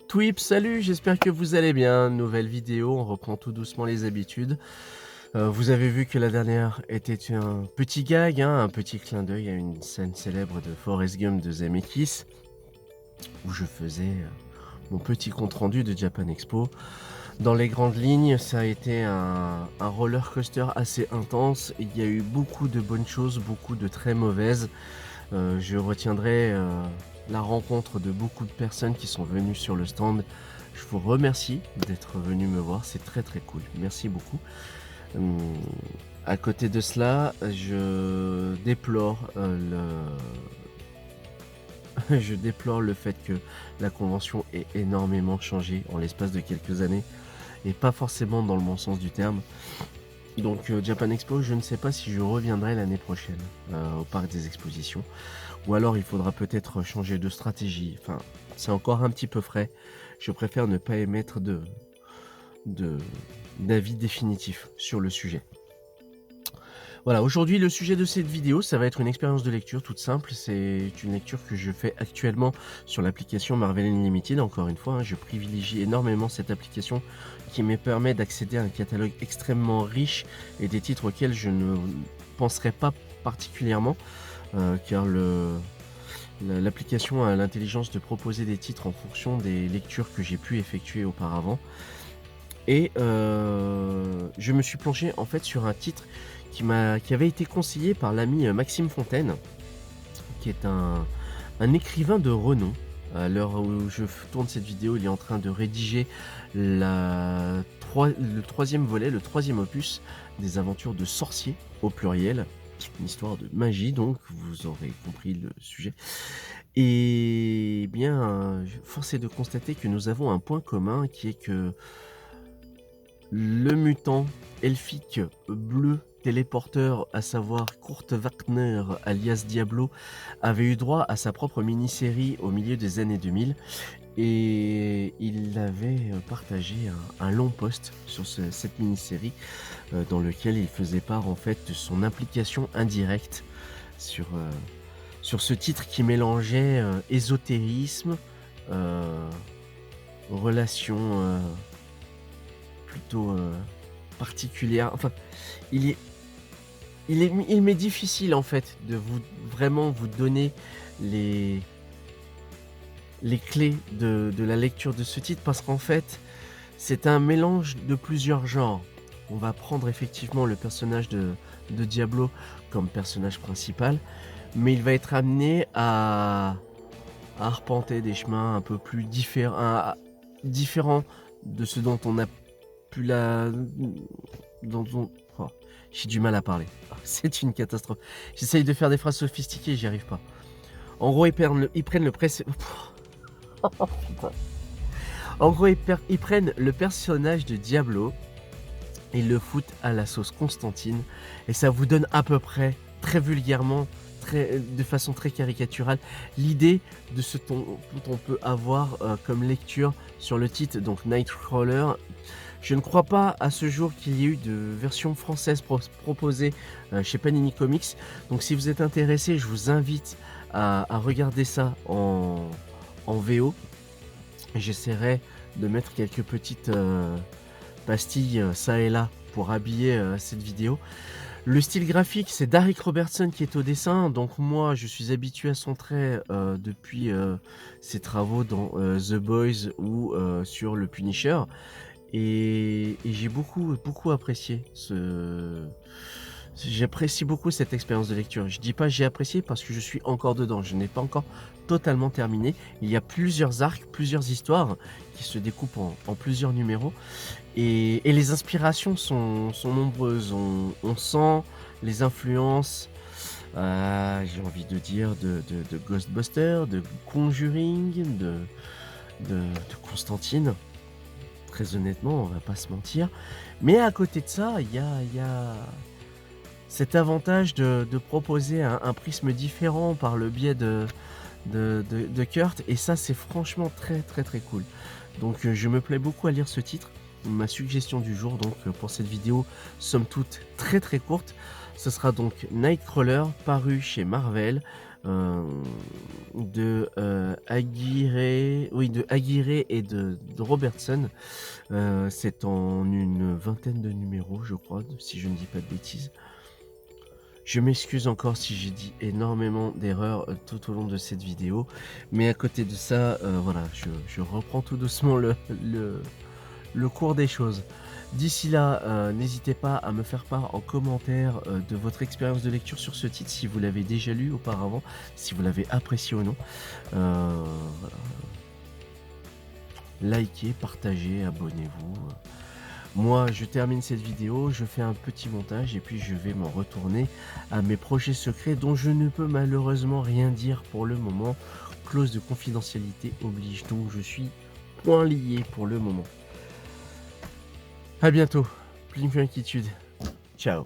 Twip, salut, j'espère que vous allez bien. Nouvelle vidéo, on reprend tout doucement les habitudes. Vous avez vu que la dernière était un petit gag, hein, un petit clin d'œil à une scène célèbre de Forrest Gump de Zemeckis, où je faisais mon petit compte-rendu de Japan Expo. Dans les grandes lignes, ça a été un roller coaster assez intense. Il y a eu beaucoup de bonnes choses, beaucoup de très mauvaises. Je retiendrai la rencontre de beaucoup de personnes qui sont venues sur le stand. Je vous remercie d'être venus me voir, c'est très très cool. Merci beaucoup. Hum, à côté de cela, je déplore je déplore le fait que la convention ait énormément changé en l'espace de quelques années et pas forcément dans le bon sens du terme. Donc Japan Expo, je ne sais pas si je reviendrai l'année prochaine au parc des expositions. Ou alors il faudra peut-être changer de stratégie. Enfin, c'est encore un petit peu frais. Je préfère ne pas émettre de d'avis définitif sur le sujet. Voilà, aujourd'hui le sujet de cette vidéo, ça va être une expérience de lecture toute simple. C'est une lecture que je fais actuellement sur l'application Marvel Unlimited. Encore une fois, hein, je privilégie énormément cette application qui me permet d'accéder à un catalogue extrêmement riche et des titres auxquels je ne penserais pas particulièrement, car l'application a l'intelligence de proposer des titres en fonction des lectures que j'ai pu effectuer auparavant. Et je me suis plongé en fait sur un titre qui avait été conseillé par l'ami Maxime Fontaine, qui est un écrivain de renom. À l'heure où je tourne cette vidéo, il est en train de rédiger le troisième volet, le troisième opus des aventures de sorciers au pluriel. Une histoire de magie, donc vous aurez compris le sujet. Et bien, force est de constater que nous avons un point commun qui est que le mutant elfique bleu téléporteur, à savoir Kurt Wagner alias Diablo, avait eu droit à sa propre mini-série au milieu des années 2000 et il avait partagé un long post sur cette mini-série dans lequel il faisait part en fait de son implication indirecte sur ce titre qui mélangeait ésotérisme, euh, relations plutôt particulières. Enfin, il est il m'est difficile en fait de vraiment vous donner les clés de la lecture de ce titre parce qu'en fait, c'est un mélange de plusieurs genres. On va prendre effectivement le personnage de Diablo comme personnage principal, mais il va être amené à arpenter des chemins un peu plus différents de ce dont on a pu dont on oh, j'ai du mal à parler. C'est une catastrophe. J'essaye de faire des phrases sophistiquées, j'y arrive pas. En gros, ils prennent le En gros, ils prennent le personnage de Diablo et le foutent à la sauce Constantine et ça vous donne à peu près, très vulgairement, de façon très caricaturale, l'idée de ce dont on peut avoir comme lecture sur le titre, donc Nightcrawler. Je ne crois pas à ce jour qu'il y ait eu de version française proposée chez Panini Comics. Donc si vous êtes intéressé, je vous invite à regarder ça en VO. J'essaierai de mettre quelques petites pastilles ça et là pour habiller cette vidéo. Le style graphique, c'est Darick Robertson qui est au dessin. Donc moi, je suis habitué à son trait depuis ses travaux dans The Boys ou sur le Punisher. Et j'ai beaucoup apprécié j'apprécie beaucoup cette expérience de lecture. Je dis pas j'ai apprécié parce que je suis encore dedans, je n'ai pas encore totalement terminé. Il y a plusieurs arcs, plusieurs histoires qui se découpent en plusieurs numéros et les inspirations sont nombreuses. On sent les influences, j'ai envie de dire, de Ghostbusters, de Conjuring, de Constantine. Très honnêtement, on va pas se mentir. Mais à côté de ça, il y a cet avantage de proposer un prisme différent par le biais de Kurt. Et ça, c'est franchement très très très cool. Donc je me plais beaucoup à lire ce titre. Ma suggestion du jour donc pour cette vidéo, somme toute très très courte, ce sera donc Nightcrawler paru chez Marvel de Aguirre, oui, de Aguirre et de Robertson. C'est en une vingtaine de numéros, je crois, si je ne dis pas de bêtises. Je m'excuse encore si j'ai dit énormément d'erreurs tout au long de cette vidéo, mais à côté de ça, voilà, je reprends tout doucement le cours des choses. D'ici là, n'hésitez pas à me faire part en commentaire de votre expérience de lecture sur ce titre, si vous l'avez déjà lu auparavant, si vous l'avez apprécié ou non. Voilà. Likez, partagez, abonnez-vous. Moi, je termine cette vidéo, je fais un petit montage et puis je vais m'en retourner à mes projets secrets dont je ne peux malheureusement rien dire pour le moment. Clause de confidentialité oblige, donc je suis point lié pour le moment. À bientôt, plus d'inquiétude. Ciao.